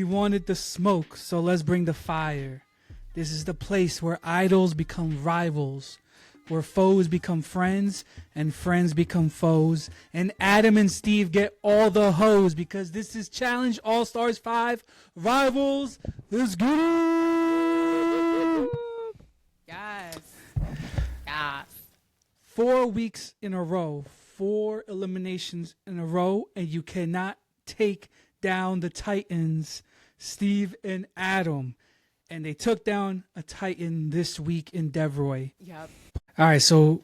wanted the smoke, so let's bring the fire. This is the place where idols become rivals, where foes become friends and friends become foes. And Adam and Steve get all the hoes because this is Challenge All Stars 5 Rivals. Let's get it! Yes. Yes. 4 weeks in a row, 4 eliminations in a row, and you cannot take down the Titans, Steve and Adam. And they took down a Titan this week in Leroy. Yep. All right, so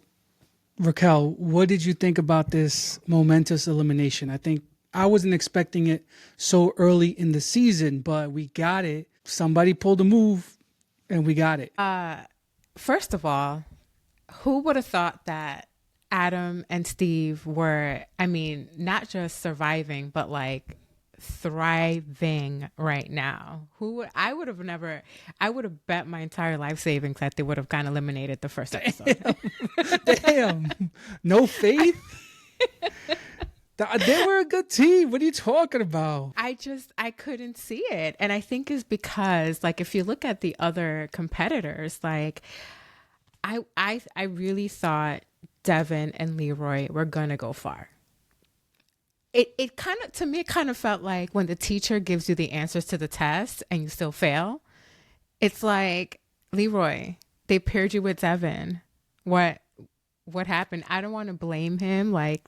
Raquel, what did you think about this momentous elimination? I think I wasn't expecting it so early in the season, but we got it. Somebody pulled a move, and we got it. First of all, who would have thought that Adam and Steve were, I mean, not just surviving, but like thriving right now? I would have bet my entire life savings that they would have gotten eliminated the first episode. Damn. No faith? They were a good team. What are you talking about? I couldn't see it. And I think it's because, like, if you look at the other competitors, like, I really thought Devin and Leroy were going to go far. It kind of, to me, it kind of felt like when the teacher gives you the answers to the test and you still fail. It's like, Leroy, they paired you with Devin. What happened? I don't want to blame him. Like,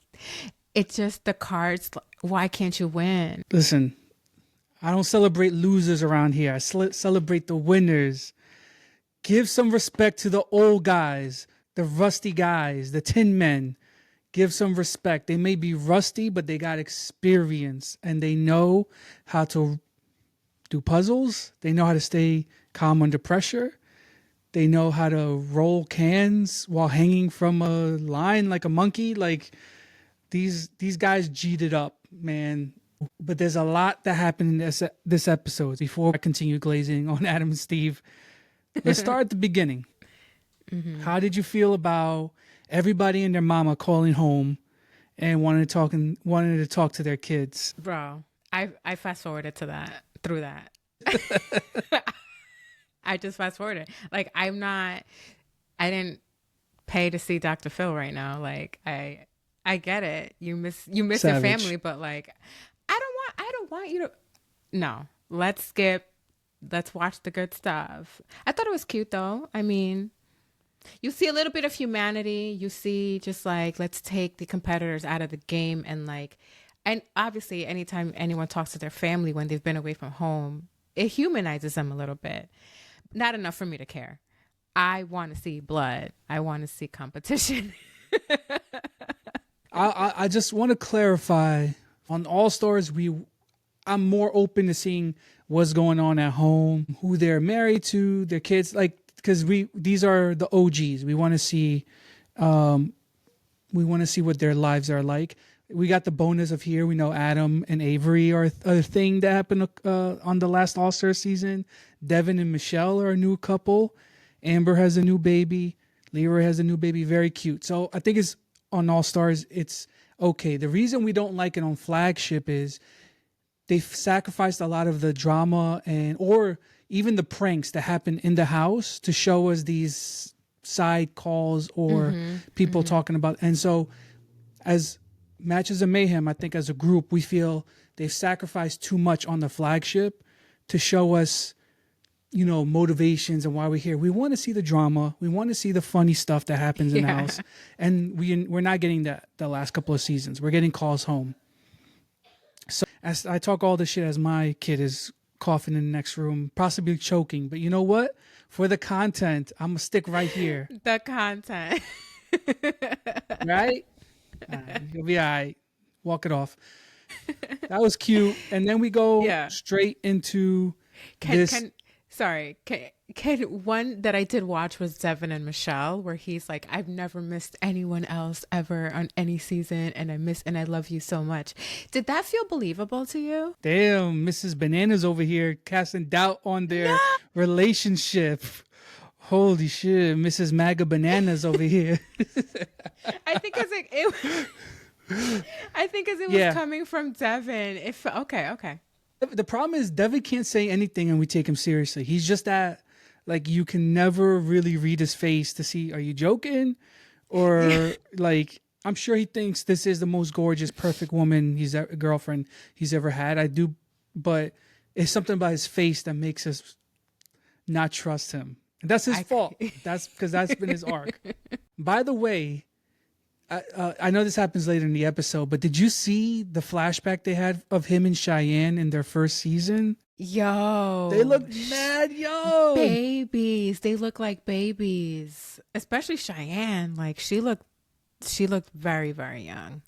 it's just the cards. Why can't you win? Listen, I don't celebrate losers around here. I celebrate the winners. Give some respect to the old guys, the rusty guys, the tin men. Give some respect. They may be rusty, but they got experience and they know how to do puzzles. They know how to stay calm under pressure. They know how to roll cans while hanging from a line like a monkey. Like, these guys G'd it up, man. But there's a lot that happened in this episode. Before I continue glazing on Adam and Steve, let's start at the beginning. Mm-hmm. How did you feel about everybody and their mama calling home and wanted to talk to their kids? Bro, I fast forwarded through that. I just fast forwarded. Like, I didn't pay to see Dr. Phil right now. Like, I get it. You miss your family, but like, I don't want you to. No, let's skip. Let's watch the good stuff. I thought it was cute though. I mean, you see a little bit of humanity. You see just like, let's take the competitors out of the game and like, and obviously anytime anyone talks to their family when they've been away from home, it humanizes them a little bit. Not enough for me to care. I want to see blood. I want to see competition. I just want to clarify on All Stars. I'm more open to seeing what's going on at home, who they're married to, their kids, like, because these are the OGs. We want to see, what their lives are like. We got the bonus of here. We know Adam and Avery are a thing that happened on the last All Star season. Devin and Michelle are a new couple. Amber has a new baby. Leroy has a new baby. Very cute. So I think it's on All Stars. It's okay. The reason we don't like it on Flagship is they've sacrificed a lot of the drama or even the pranks that happen in the house to show us these side calls or people talking about. And so as Matches of Mayhem, I think as a group, we feel they've sacrificed too much on the Flagship to show us, motivations and why we're here. We want to see the drama. We want to see the funny stuff that happens in the house. And we're not getting that the last couple of seasons. We're getting calls home. So as I talk all this shit as my kid is coughing in the next room, possibly choking. But you know what? For the content, I'm going to stick right here. The content. Right? You'll be all right. Walk it off. That was cute. And then we go straight into one that I did watch was Devin and Michelle, where he's like, I've never missed anyone else ever on any season, and I love you so much. Did that feel believable to you? Damn, Mrs. Bananas over here casting doubt on their relationship. Holy shit, Mrs. MAGA Bananas over here. I think as it was coming from Devin. Okay. The problem is Devin can't say anything and we take him seriously. He's just that, like, you can never really read his face to see, are you joking? Or like, I'm sure he thinks this is the most gorgeous, perfect woman girlfriend he's ever had. I do, but it's something about his face that makes us not trust him. And that's his fault. That's because that's been his arc. By the way, I know this happens later in the episode, but did you see the flashback they had of him and Cheyenne in their first season? Yo, They look mad young. babies. They look like babies, especially Cheyenne. Like she looked very, very young.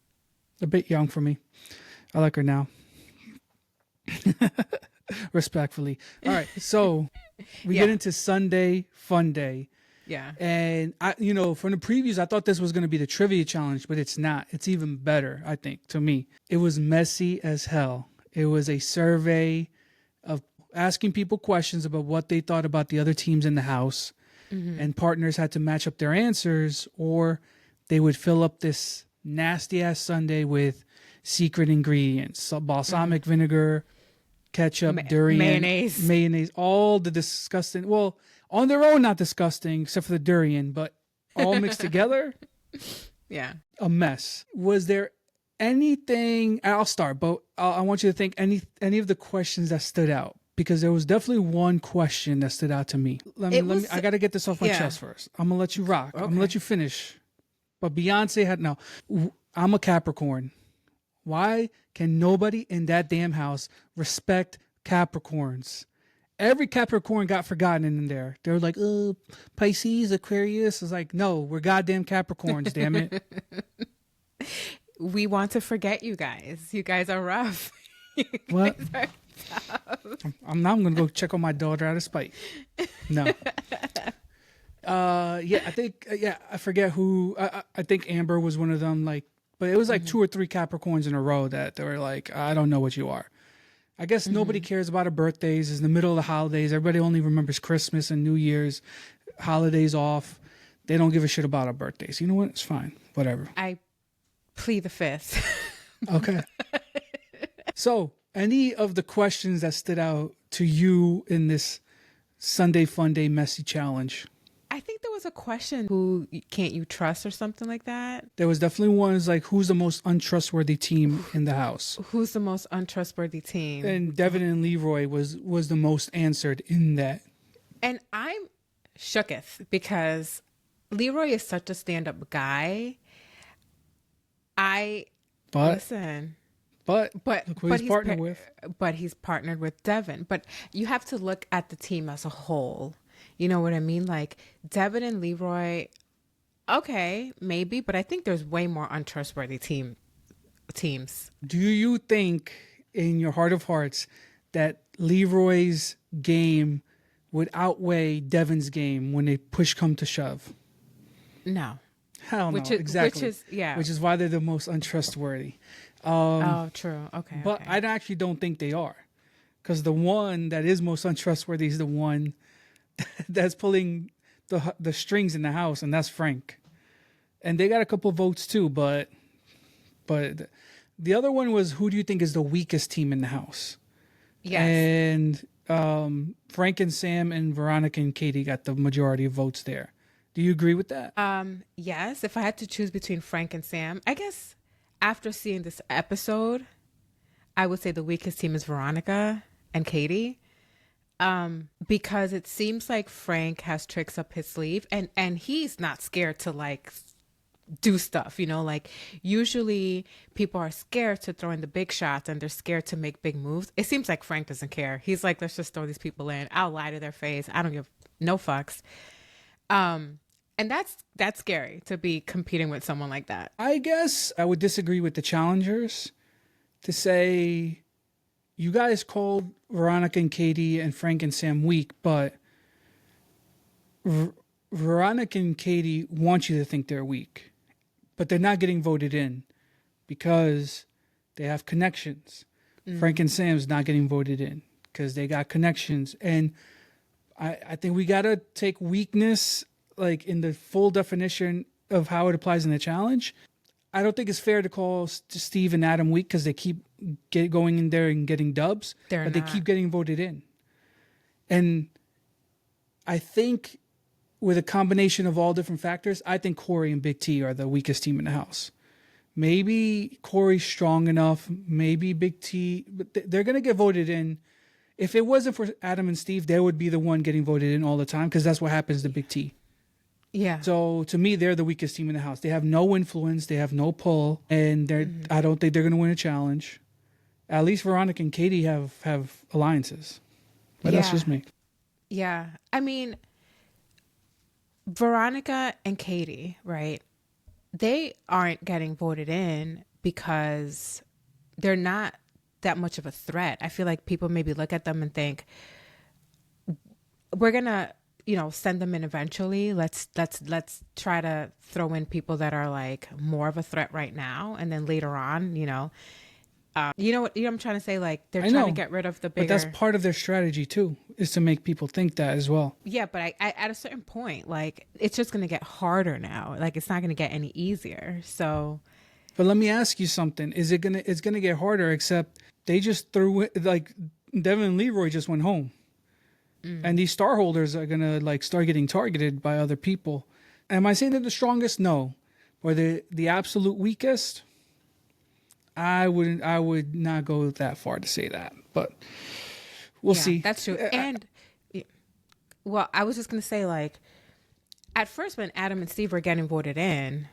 A bit young for me. I like her now. Respectfully. All right, so we get into Sundae Funday. Yeah. And I, from the previews, I thought this was going to be the trivia challenge, but it's not. It's even better, I think, to me. It was messy as hell. It was a survey of asking people questions about what they thought about the other teams in the house. Mm-hmm. And partners had to match up their answers, or they would fill up this nasty ass sundae with secret ingredients. So balsamic vinegar, ketchup, durian, mayonnaise, all the disgusting, well, on their own, not disgusting, except for the durian, but all mixed together. Yeah. A mess. Was there anything, I'll start, but I want you to think any of the questions that stood out, because there was definitely one question that stood out to me. I got to get this off my chest first. I'm going to let you rock. Okay. I'm going to let you finish. But Beyonce had, no, I'm a Capricorn. Why can nobody in that damn house respect Capricorns? Every Capricorn got forgotten in there. They were like, oh, Pisces, Aquarius. It's like, no, we're goddamn Capricorns, damn it. We want to forget you guys. You guys are rough. What? I'm going to go check on my daughter out of spite. No. I forget who. I think Amber was one of them. Like, but it was like 2 or 3 Capricorns in a row that they were like, I don't know what you are. I guess nobody cares about our birthdays. It's in the middle of the holidays. Everybody only remembers Christmas and New Year's, holidays off. They don't give a shit about our birthdays. You know what? It's fine. Whatever. I plead the fifth. Okay. So, any of the questions that stood out to you in this Sundae Funday messy challenge? I think there was a question, who can't you trust or something like that? There was definitely ones like, who's the most untrustworthy team in the house? Who's the most untrustworthy team? And Devin and Leroy was the most answered in that. And I'm shooketh because Leroy is such a stand-up guy. But look who he's partnered with. But he's partnered with Devin. But you have to look at the team as a whole. You know what I mean? Like Devin and Leroy, okay, maybe, but I think there's way more untrustworthy teams. Do you think in your heart of hearts that Leroy's game would outweigh Devin's game when they push come to shove? No. Hell no, exactly. Which is why they're the most untrustworthy. True. Okay. But I actually don't think they are. Because the one that is most untrustworthy is the one that's pulling the strings in the house, and that's Frank. And they got a couple of votes too, but the other one was, who do you think is the weakest team in the house? Yes. And Frank and Sam and Veronica and Katie got the majority of votes there. Do you agree with that? Yes. If I had to choose between Frank and Sam, I guess after seeing this episode, I would say the weakest team is Veronica and Katie. Because it seems like Frank has tricks up his sleeve, and he's not scared to like do stuff, like usually people are scared to throw in the big shots and they're scared to make big moves. It seems like Frank doesn't care. He's like, let's just throw these people in. I'll lie to their face. I don't give no fucks. And that's scary to be competing with someone like that. I guess I would disagree with the challengers to say, you guys called Veronica and Katie and Frank and Sam weak, but Veronica and Katie want you to think they're weak, but they're not getting voted in because they have connections. Frank and Sam's not getting voted in because they got connections. And I think we got to take weakness like in the full definition of how it applies in the challenge. I don't think it's fair to call Steve and Adam weak because they keep going in there and getting dubs, They're but not. they keep getting voted in. And I think with a combination of all different factors, I think Corey and Big T are the weakest team in the house. Maybe Corey's strong enough, maybe Big T, but they're going to get voted in. If it wasn't for Adam and Steve, they would be the one getting voted in all the time because that's what happens to Big T. Yeah. So to me, they're the weakest team in the house. They have no influence, they have no pull, and I don't think they're going to win a challenge. At least Veronica and Katie have alliances. But that's just me. Yeah. I mean, Veronica and Katie, right? They aren't getting voted in because they're not that much of a threat. I feel like people maybe look at them and think, we're going to, send them in eventually. Let's try to throw in people that are like more of a threat right now. And then later on, you know what I'm trying to say? Like they're trying to get rid of the bigger. But that's part of their strategy too, is to make people think that as well. Yeah, but I at a certain point, like it's just going to get harder now. Like it's not going to get any easier. So, but let me ask you something: it's gonna get harder? Except they just threw it, like Devin and Leroy just went home, and these star holders are gonna like start getting targeted by other people. Am I saying they're the strongest? No, or the absolute weakest? I would not go that far to say that, but we'll see. That's true. And well, I was just going to say, like, at first when Adam and Steve were getting voted in,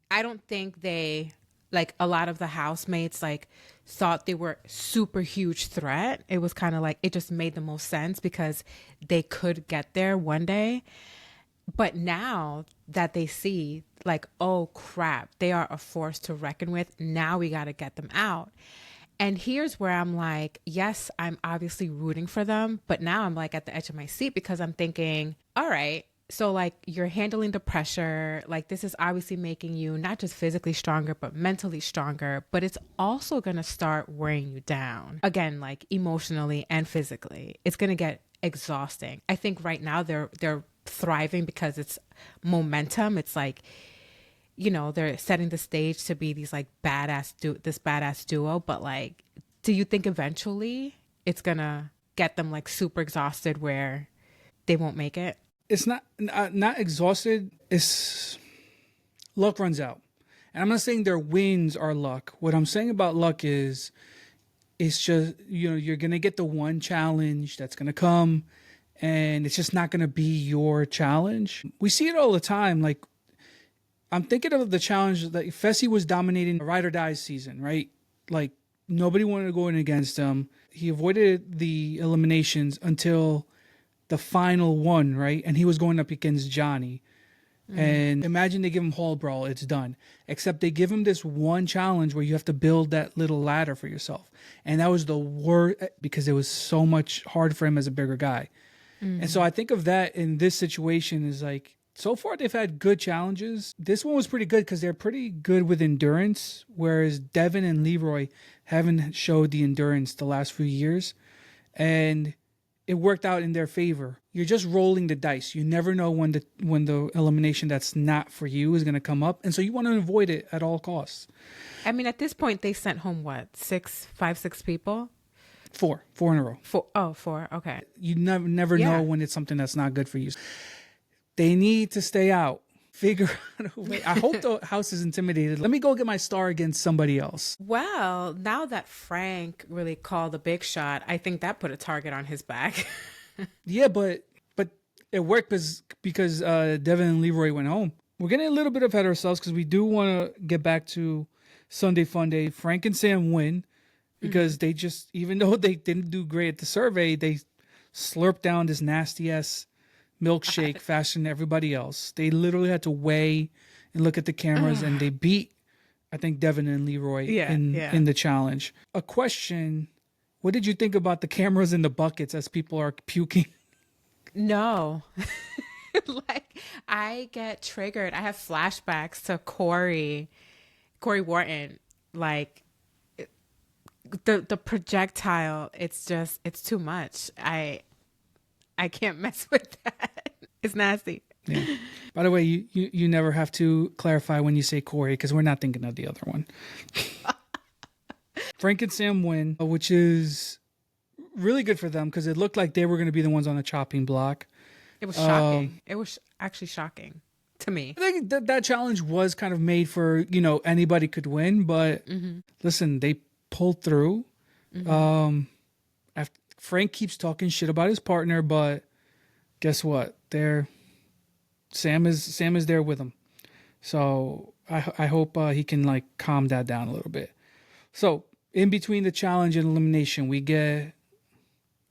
I don't think they, like, a lot of the housemates, like, thought they were super huge threat. It was kind of like, it just made the most sense because they could get there one day. But now that they see, like, oh crap, they are a force to reckon with. Now we got to get them out. And here's where I'm like, yes, I'm obviously rooting for them. But now I'm like at the edge of my seat because I'm thinking, all right, so like you're handling the pressure. Like this is obviously making you not just physically stronger, but mentally stronger. But it's also going to start wearing you down. Again, like emotionally and physically. It's going to get exhausting. I think right now they're thriving because it's momentum. It's like, they're setting the stage to be these like badass duo, but like, do you think eventually it's gonna get them like super exhausted where they won't make it? It's not exhausted. It's luck runs out, and I'm not saying their wins are luck. What I'm saying about luck is, it's just you're gonna get the one challenge that's gonna come. And it's just not going to be your challenge. We see it all the time. Like, I'm thinking of the challenge that Fessy was dominating the Ride or Die season, right? Like, nobody wanted to go in against him. He avoided the eliminations until the final one, right? And he was going up against Johnny. And imagine they give him Hall Brawl, it's done. Except they give him this one challenge where you have to build that little ladder for yourself. And that was the worst because it was so much hard for him as a bigger guy. And so I think of that in this situation is like, so far they've had good challenges. This one was pretty good because they're pretty good with endurance, whereas Devin and Leroy haven't showed the endurance the last few years. And it worked out in their favor. You're just rolling the dice. You never know when the elimination that's not for you is going to come up. And so you want to avoid it at all costs. I mean, at this point, they sent home what, 6 people? Four in a row. Four. Okay. You never know when it's something that's not good for you. They need to stay out. Figure out a way. I hope the house is intimidated. Let me go get my star against somebody else. Well, now that Frank really called a big shot, I think that put a target on his back. Yeah, but it worked because Devin and Leroy went home. We're getting a little bit ahead of ourselves because we do want to get back to Sundae Funday. Frank and Sam win. Because they just, even though they didn't do great at the survey, they slurped down this nastiest milkshake faster than everybody else. They literally had to weigh and look at the cameras, and they beat, I think, Devin and Leroy in the challenge. A question, what did you think about the cameras in the buckets as people are puking? No. Like, I get triggered. I have flashbacks to Corey Wharton. Like, the projectile, it's too much. I can't mess with that. It's nasty. Yeah. By the way, you never have to clarify when you say Corey because we're not thinking of the other one. Frank and Sam win, which is really good for them because it looked like they were going to be the ones on the chopping block. It was shocking. It was actually shocking to me. I think that challenge was kind of made for, anybody could win, but listen, they pulled through. Frank keeps talking shit about his partner, but guess what? Sam is there with him. So I hope he can calm that down a little bit. So in between the challenge and elimination, we get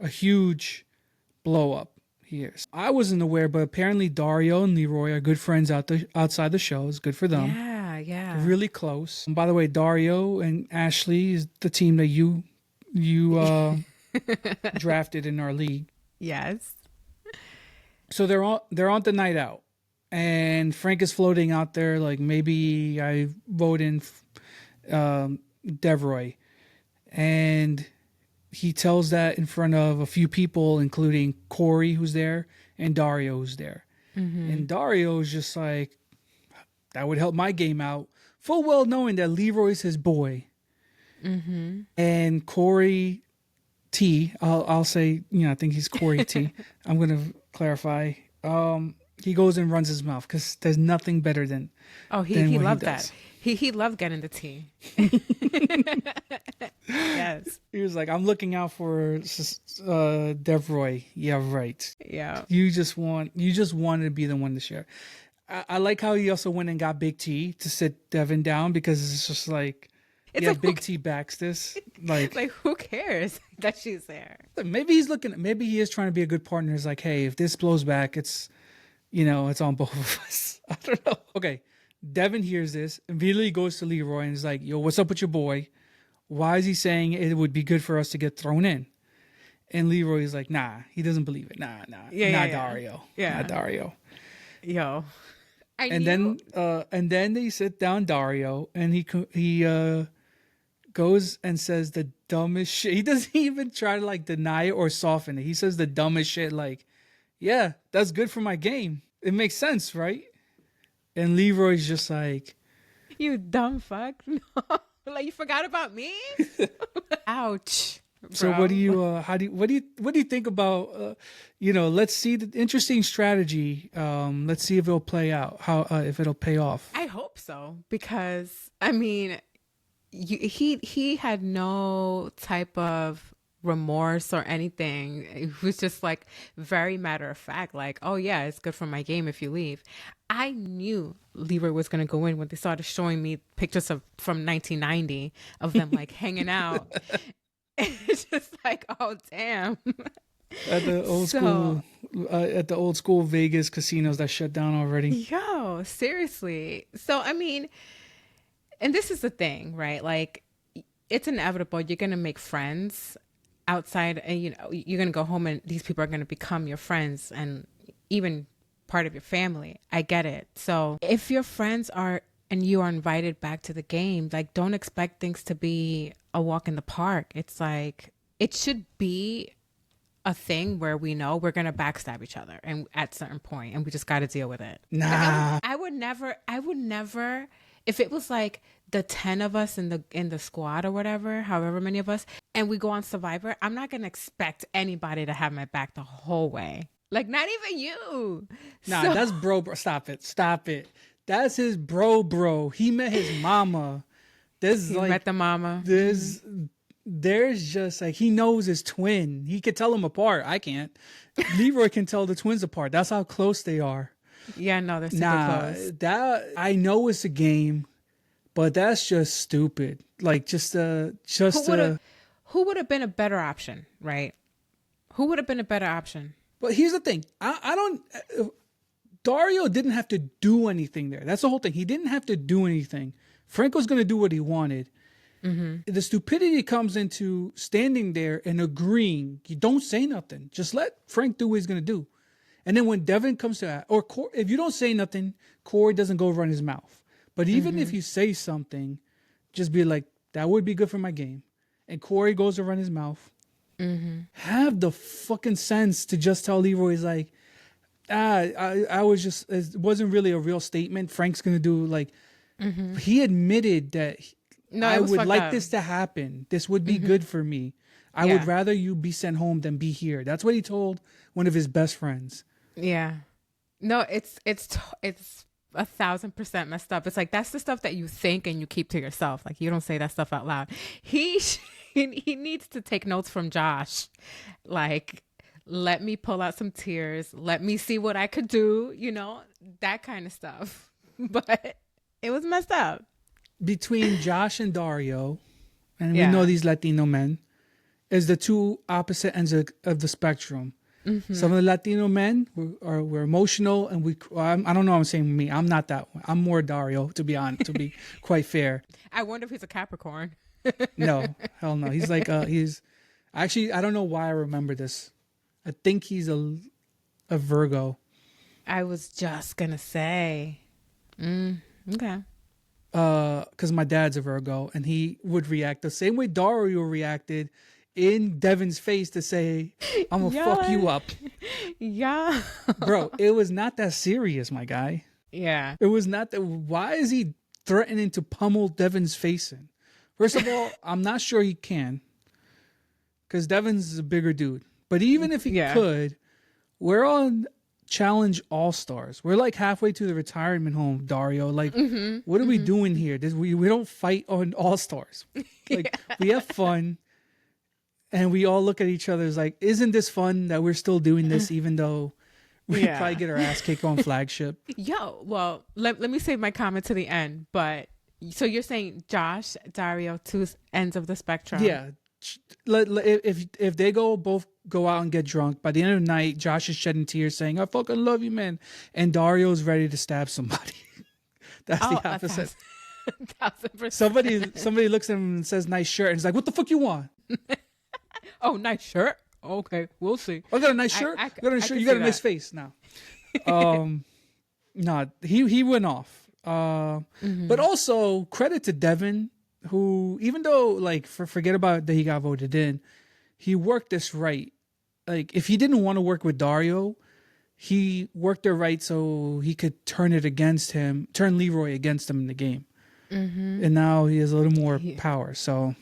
a huge blow up here. I wasn't aware, but apparently Dario and Leroy are good friends outside the show. It's good for them. Yeah. They're really close. And by the way, Dario and Ashley is the team that you drafted in our league. Yes. So they're on the night out, and Frank is floating out there like maybe I vote in Devroy, and he tells that in front of a few people, including Corey, who's there, and Dario, who's there. And Dario is just like, that would help my game out, full well knowing that Leroy's his boy. And Corey T, I'll say, I think he's Corey T. I'm going to clarify. He goes and runs his mouth because there's nothing better than. Oh, he loved that. He loved getting the tea. Yes. He was like, I'm looking out for Devroy. Yeah, right. Yeah. You just wanted to be the one to share. I like how he also went and got Big T to sit Devin down because it's just like, Big T backs this. Like who cares that she's there? Maybe he is trying to be a good partner. It's like, hey, if this blows back, it's on both of us. I don't know. Okay. Devin hears this, immediately goes to Leroy and is like, yo, what's up with your boy? Why is he saying it would be good for us to get thrown in? And Leroy is like, nah, he doesn't believe it. Nah, Dario. Yeah. Not Dario. Yo. Then they sit down Dario, and he goes and says the dumbest shit. He doesn't even try to deny it or soften it. He says the dumbest shit yeah, that's good for my game. It makes sense, right? And Leroy's just like, you dumb fuck. No. You forgot about me? Ouch. So bro. what do you think about let's see the interesting strategy. Let's see if it'll play out, if it'll pay off. I hope so, because he had no type of remorse or anything. It was just very matter of fact, oh yeah, it's good for my game if you leave. I knew Leroy was going to go in when they started showing me pictures from 1990 of them hanging out. It's just oh damn. At the old school Vegas casinos that shut down already. Yo, seriously. So and this is the thing, right? It's inevitable. You're gonna make friends outside, and you're gonna go home, and these people are gonna become your friends and even part of your family. I get it. So if your friends are and you are invited back to the game, don't expect things to be a walk in the park. It's it should be a thing where we know we're gonna backstab each other and at a certain point, and we just got to deal with it. Nah, I would never. If it was the 10 of us in the squad or whatever, however many of us, and we go on Survivor, I'm not gonna expect anybody to have my back the whole way. Not even you. Nah, that's bro. Stop it. That's his bro. He met his mama. He met the mama. There's just he knows his twin. He could tell them apart. I can't. Leroy can tell the twins apart. That's how close they are. Yeah, no, they're super close. That I know it's a game, but that's just stupid. Who would have been a better option, right? Who would have been a better option? But here's the thing. I don't. Dario didn't have to do anything there. That's the whole thing. He didn't have to do anything. Frank was going to do what he wanted. The stupidity comes into standing there and agreeing. You don't say nothing. Just let Frank do what he's going to do. And then when Devin comes to that, or if you don't say nothing, Corey doesn't go run his mouth. But even if you say something, just be like, that would be good for my game. And Corey goes to run his mouth. Have the fucking sense to just tell Leroy, he's like, I was just, it wasn't really a real statement. Frank's going to do he admitted that No, I it was would fucked like up. this to happen. This would be good for me. I would rather you be sent home than be here. That's what he told one of his best friends. Yeah. No, it's 1,000% messed up. It's like that's the stuff that you think and you keep to yourself. Like you don't say that stuff out loud. He needs to take notes from Josh. Like, let me pull out some tears. Let me see what I could do. You know, that kind of stuff. But it was messed up. Between Josh and Dario, and we know these Latino men, is the two opposite ends of the spectrum. Mm-hmm. Some of the Latino men were emotional, and I don't know. I'm saying me. I'm not that one. I'm more Dario, to be honest. To be quite fair. I wonder if he's a Capricorn. No, hell no. He's like he's actually. I don't know why I remember this. I think he's a Virgo. I was just gonna say. Okay. Because my dad's a Virgo, and he would react the same way Dario reacted in Devin's face to say, I'm gonna fuck you up. Yeah. Bro, it was not that serious, my guy. Yeah. It was not that. Why is he threatening to pummel Devin's face in? First of all, I'm not sure he can, because Devin's a bigger dude. But even if he could, we're on Challenge All-Stars. We're like halfway to the retirement home, Dario. Like, what are we doing here? We don't fight on All-Stars. Like, we have fun. And we all look at each other as like, isn't this fun that we're still doing this, even though we probably get our ass kicked on Flagship? Yo, well, let me save my comment to the end. But so you're saying Josh, Dario, two ends of the spectrum. Yeah. If they both go out and get drunk, by the end of the night, Josh is shedding tears saying, I fucking love you, man. And Dario's ready to stab somebody. That's the opposite. 1,000%. Somebody looks at him and says, nice shirt. And he's like, what the fuck you want? Oh, nice shirt. Okay, we'll see. I got a nice shirt. You got a nice face now. No, he went off. But also credit to Devin, who, even though like forget about that he got voted in, he worked this right. Like if he didn't want to work with Dario, he worked it right so he could turn Leroy against him in the game. And now he has a little more power. So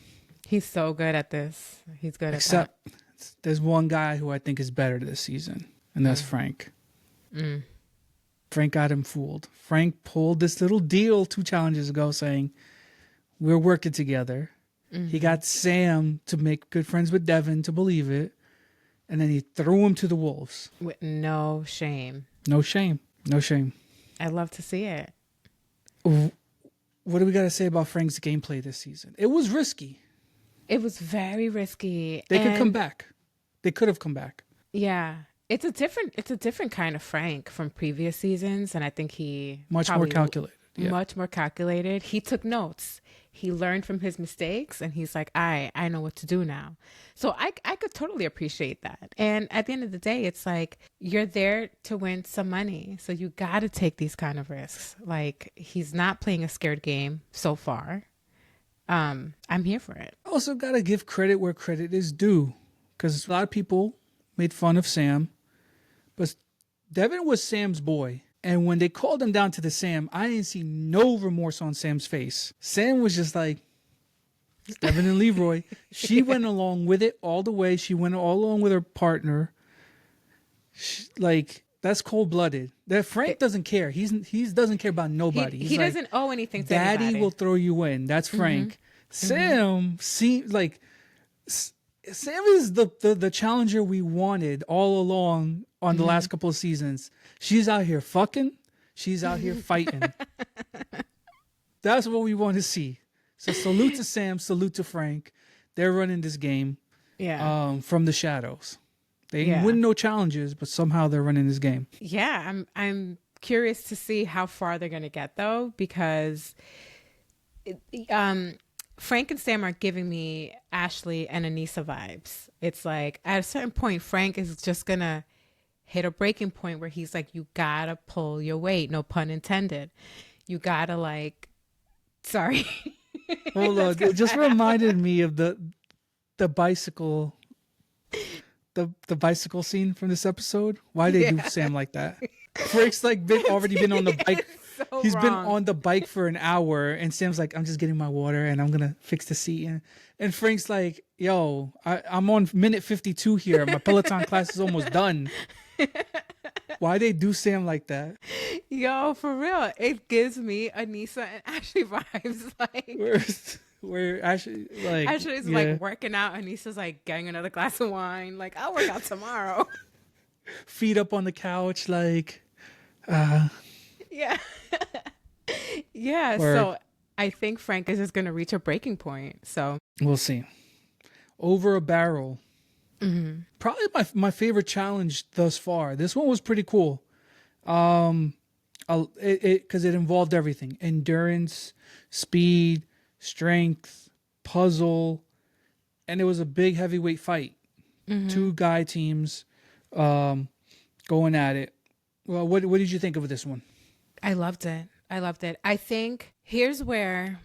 he's so good at this. He's good except at that. There's one guy who I think is better this season, and that's Frank. Frank got him fooled. Frank pulled this little deal 2 challenges ago saying, we're working together. He got Sam to make good friends with Devin to believe it. And then he threw him to the wolves. With no shame. No shame. No shame. I love to see it. What do we got to say about Frank's gameplay this season? It was risky. It was very risky. They could come back. They could have come back. Yeah. It's a different kind of Frank from previous seasons. And I think he much more calculated. Yeah. Much more calculated. He took notes. He learned from his mistakes and he's like, I know what to do now. So I could totally appreciate that. And at the end of the day, it's like, you're there to win some money. So you got to take these kind of risks. Like he's not playing a scared game so far. I'm here for it. Also got to give credit where credit is due, because a lot of people made fun of Sam, but Devin was Sam's boy. And when they called him down to the Sam, I didn't see no remorse on Sam's face. Sam was just like, it's Devin and Leroy. She went along with it all the way. She went all along with her partner. That's cold-blooded. That Frank doesn't care. He doesn't care about nobody. He doesn't owe anything to Daddy anybody. will throw you in. That's Frank. Sam seems like Sam is the challenger we wanted all along on the last couple of seasons. She's out here fucking. She's out here fighting. That's what we want to see. So salute to Sam. Salute to Frank. They're running this game from the shadows. They didn't win no challenges, but somehow they're running this game. Yeah, I'm curious to see how far they're going to get, though, because Frank and Sam are giving me Ashley and Anissa vibes. It's like at a certain point, Frank is just going to hit a breaking point where he's like, you got to pull your weight. No pun intended. You got to sorry. Hold on. It just reminded me of the bicycle. The bicycle scene from this episode. Why they do Sam like that? Frank's already been on the bike. He's been wrong. on the bike for an hour, and Sam's like, I'm just getting my water, and I'm gonna fix the seat. And Frank's like, yo, I'm on minute 52 here. My Peloton class is almost done. Why they do Sam like that? Yo, for real. It gives me Anissa and Ashley vibes. Like Where Ashley Ashley's like working out, Anissa's like getting another glass of wine. Like, I'll work out tomorrow. feet up on the couch, like Yeah. Yeah. So I think Frank is just gonna reach a breaking point. So we'll see. Over a barrel. Mm-hmm. Probably my favorite challenge thus far. This one was pretty cool. Because it involved everything: endurance, speed, strength, puzzle, and it was a big heavyweight fight. Mm-hmm. 2 guy teams going at it. Well, what did you think of this one? I loved it. I think here's where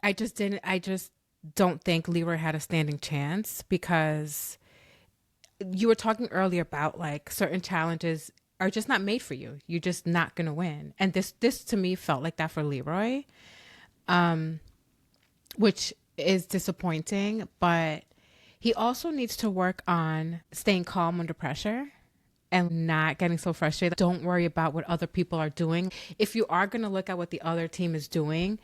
I just don't think Leroy had a standing chance, because you were talking earlier about like certain challenges are just not made for you. You're just not going to win. And this to me felt like that for Leroy, which is disappointing, but he also needs to work on staying calm under pressure and not getting so frustrated. Don't worry about what other people are doing. If you are going to look at what the other team is doing,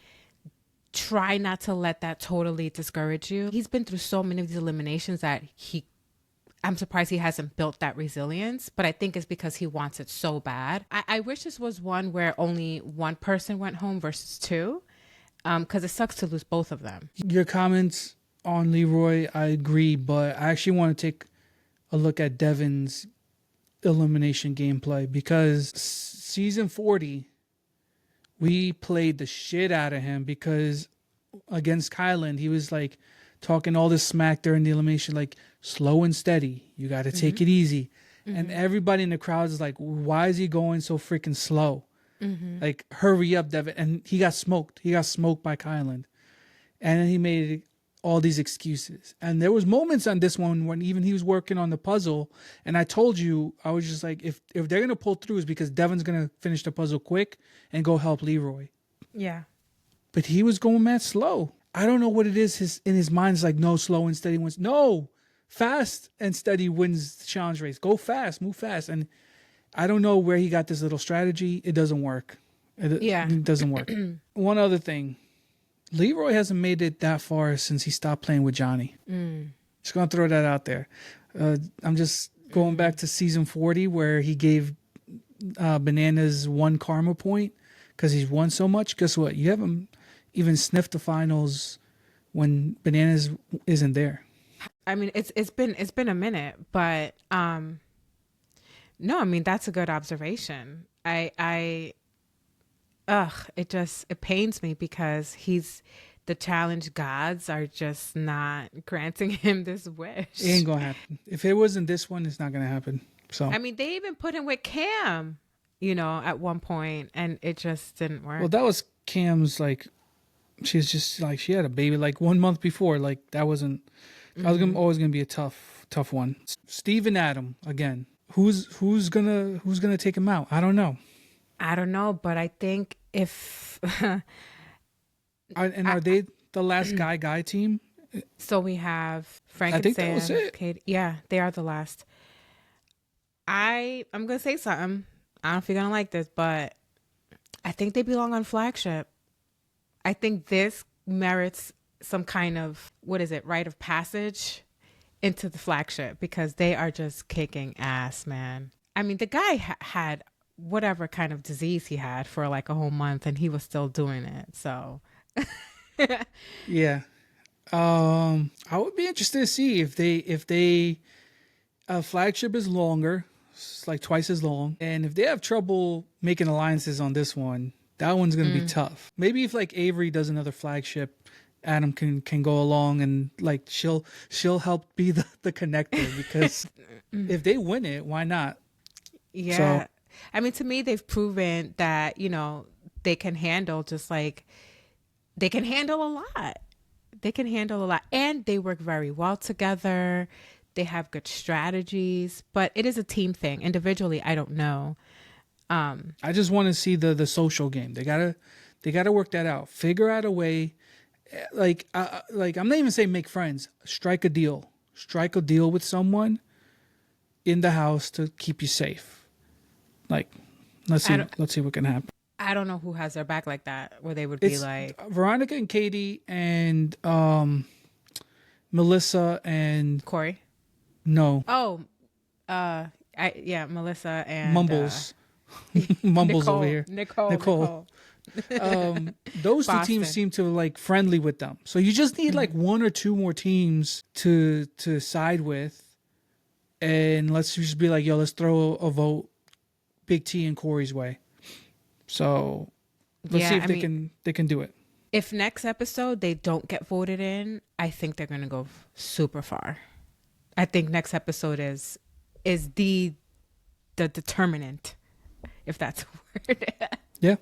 try not to let that totally discourage you. He's been through so many of these eliminations that I'm surprised he hasn't built that resilience, but I think it's because he wants it so bad. I wish this was one where only one person went home versus 2, because it sucks to lose both of them. Your comments on Leroy, I agree, but I actually want to take a look at Devin's elimination gameplay, because season 40, we played the shit out of him, because against Kylan, he was like talking all this smack during the elimination, like slow and steady. You got to take it easy. Mm-hmm. And everybody in the crowd is like, why is he going so freaking slow? Mm-hmm. Like, hurry up, Devin. And he got smoked. He got smoked by Kylan. And then he made all these excuses. And there was moments on this one when even he was working on the puzzle. And I told you, I was just like, if they're going to pull through, it's because Devin's going to finish the puzzle quick and go help Leroy. Yeah. But he was going mad slow. I don't know what it is. In his mind, it's like, no, slow and steady wins. No, fast and steady wins the challenge race. Go fast, move fast. And I don't know where he got this little strategy. It doesn't work. It doesn't work. One other thing. Leroy hasn't made it that far since he stopped playing with Johnny. Just going to throw that out there. I'm just going back to season 40 where he gave Bananas 1 karma point because he's won so much. Guess what? You haven't even sniffed the finals when Bananas isn't there. I mean, it's been a minute, but no, I mean, that's a good observation. It pains me because the challenge gods are just not granting him this wish. It ain't gonna happen. If it wasn't this one, it's not gonna happen. So I mean, they even put him with Cam, at one point, and it just didn't work. Well, that was Cam's, like, she's just like, she had a baby like 1 month before. Like, that wasn't. That was always gonna be a tough one. Steve and Adam again. Who's gonna take him out? I don't know. But I think if are they the last guy team? So we have Frank and Sam. That was it. Katie. Yeah, they are the last. I'm gonna say something. I don't know if you're gonna like this, but I think they belong on Flagship. I think this merits some kind of, rite of passage into the Flagship, because they are just kicking ass, man. I mean, the guy had whatever kind of disease he had for like a whole month, and he was still doing it. So yeah. I would be interested to see if they Flagship is longer. It's like twice as long. And if they have trouble making alliances on this one, that one's going to be tough. Maybe if like Avery does another Flagship, Adam can go along and like she'll help be the connector, because if they win it, why not? Yeah. So, I mean, to me, they've proven that, they can handle they can handle a lot. They can handle a lot, and they work very well together. They have good strategies, but it is a team thing. Individually, I don't know. I just want to see the social game. They gotta work that out. Figure out a way. Like I'm not even saying make friends. Strike a deal. Strike a deal with someone in the house to keep you safe. Like, let's see what can happen. I don't know who has their back like that, where they would be like Veronica and Katie and Melissa and Corey. No. Oh, Melissa and Mumbles. Mumbles Nicole, over here. Nicole. Those two Boston. teams seem to like friendly with them. So you just need like one or two more teams to side with, and let's just be like, yo, let's throw a vote, Big T and Corey's way. So let's see if they can do it. If next episode they don't get voted in, I think they're gonna go super far. I think next episode is the determinant, if that's a word. Yeah.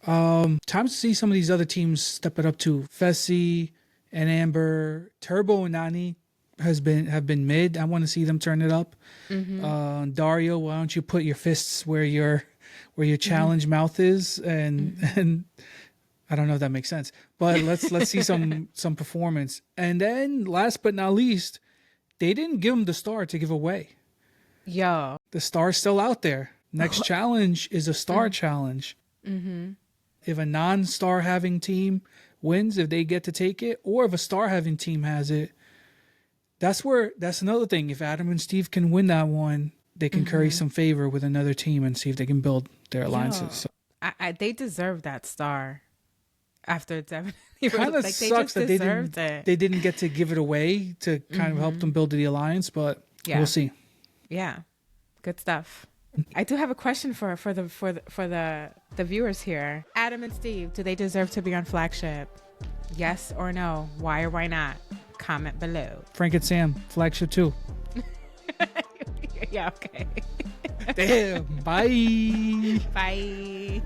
Time to see some of these other teams step it up too. Fessy and Amber, Turbo and Nani have been mid. I want to see them turn it up. Dario, why don't you put your fists where your challenge mouth is, and I don't know if that makes sense, but let's see some performance. And then last but not least, they didn't give them the star to give away. Yo, the star's still out there. Next challenge is a star challenge. If a non-star having team wins, if they get to take it, or if a star having team has it, that's another thing. If Adam and Steve can win that one, they can curry some favor with another team and see if they can build their alliances. So. They deserve that star. After Devin, Kind of sucks that they didn't get to give it away to kind of help them build the alliance, but we'll see. Yeah, good stuff. I do have a question for the viewers here. Adam and Steve, do they deserve to be on Flagship? Yes or no? Why or why not? Comment below. Frank and Sam, Flagship 2. Yeah, okay. Damn. Bye. Bye.